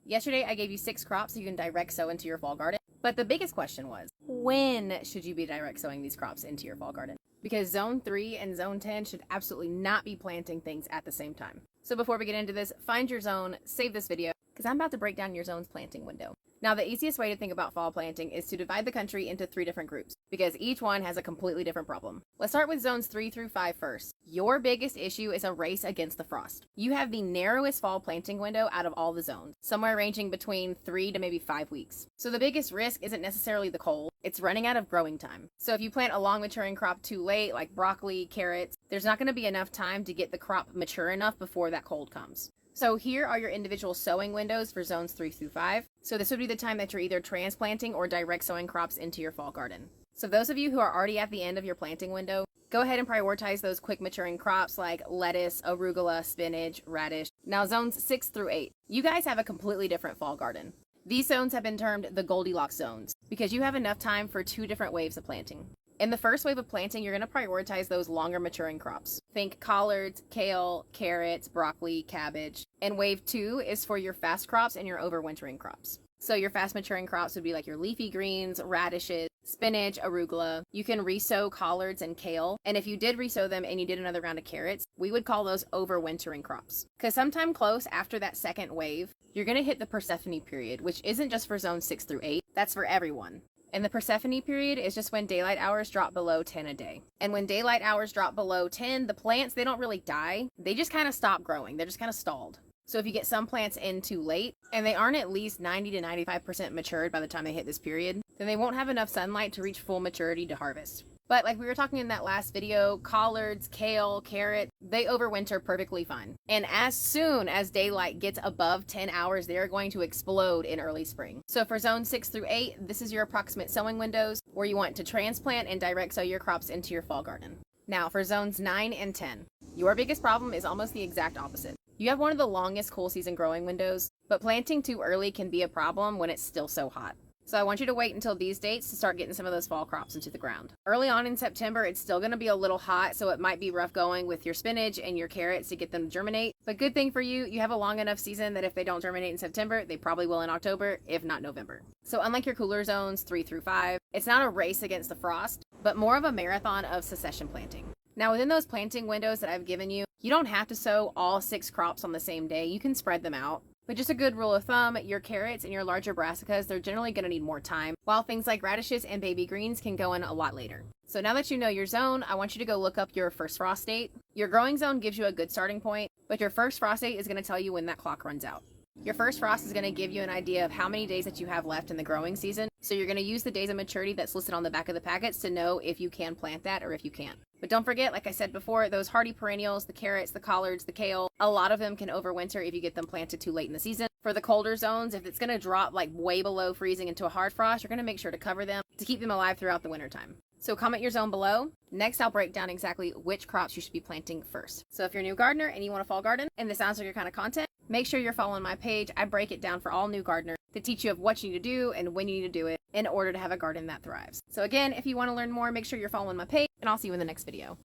Yesterday, I gave you 6 crops you can direct sow into your fall garden. But the biggest question was, when should you be direct sowing these crops into your fall garden? Because zone 3 and zone 10 should absolutely not be planting things at the same time. So before we get into this, find your zone, save this video, because I'm about to break down your zone's planting window. Now, the easiest way to think about fall planting is to divide the country into 3 different groups, because each one has a completely different problem. Let's start with zones 3 through 5 first. Your biggest issue is a race against the frost. You have the narrowest fall planting window out of all the zones, somewhere ranging between 3 to maybe 5 weeks. So the biggest risk isn't necessarily the cold, it's running out of growing time. So if you plant a long maturing crop too late, like broccoli, carrots, there's not going to be enough time to get the crop mature enough before that cold comes. So here are your individual sowing windows for zones 3 through 5. So this would be the time that you're either transplanting or direct sowing crops into your fall garden. So those of you who are already at the end of your planting window, go ahead and prioritize those quick maturing crops like lettuce, arugula, spinach, radish. Now zones 6 through 8, you guys have a completely different fall garden. These zones have been termed the Goldilocks zones because you have enough time for 2 different waves of planting. In the first wave of planting, you're going to prioritize those longer maturing crops. Think collards, kale, carrots, broccoli, cabbage. And wave 2 is for your fast crops and your overwintering crops. So your fast maturing crops would be like your leafy greens, radishes, spinach, arugula. You can resow collards and kale. And if you did resow them and you did another round of carrots, we would call those overwintering crops. Because sometime close after that second wave, you're going to hit the Persephone period, which isn't just for zones 6 through 8. That's for everyone. And the Persephone period is just when daylight hours drop below 10 a day. And when daylight hours drop below 10, the plants, they don't really die. They just kind of stop growing. They're just kind of stalled. So if you get some plants in too late, and they aren't at least 90 to 95% matured by the time they hit this period, then they won't have enough sunlight to reach full maturity to harvest. But like we were talking in that last video, collards, kale, carrot, they overwinter perfectly fine. And as soon as daylight gets above 10 hours, they're going to explode in early spring. So for zone 6 through 8, this is your approximate sowing windows where you want to transplant and direct sow your crops into your fall garden. Now for zones 9 and 10, your biggest problem is almost the exact opposite. You have one of the longest cool season growing windows, but planting too early can be a problem when it's still so hot. So I want you to wait until these dates to start getting some of those fall crops into the ground. Early on in September, it's still going to be a little hot, so it might be rough going with your spinach and your carrots to get them to germinate. But good thing for you, you have a long enough season that if they don't germinate in September, they probably will in October, if not November. So unlike your cooler zones 3 through 5, it's not a race against the frost, but more of a marathon of succession planting. Now within those planting windows that I've given you, you don't have to sow all 6 crops on the same day. You can spread them out. But just a good rule of thumb, your carrots and your larger brassicas, they're generally going to need more time, while things like radishes and baby greens can go in a lot later. So now that you know your zone, I want you to go look up your first frost date. Your growing zone gives you a good starting point, but your first frost date is going to tell you when that clock runs out. Your first frost is going to give you an idea of how many days that you have left in the growing season, so you're going to use the days of maturity that's listed on the back of the packets to know if you can plant that or if you can't. But don't forget, like I said before, those hardy perennials, the carrots, the collards, the kale, a lot of them can overwinter if you get them planted too late in the season. For the colder zones, if it's going to drop like way below freezing into a hard frost, you're going to make sure to cover them to keep them alive throughout the wintertime. So comment your zone below. Next, I'll break down exactly which crops you should be planting first. So if you're a new gardener and you want a fall garden, and this sounds like your kind of content, make sure you're following my page. I break it down for all new gardeners to teach you of what you need to do and when you need to do it in order to have a garden that thrives. So again, if you want to learn more, make sure you're following my page, and I'll see you in the next video.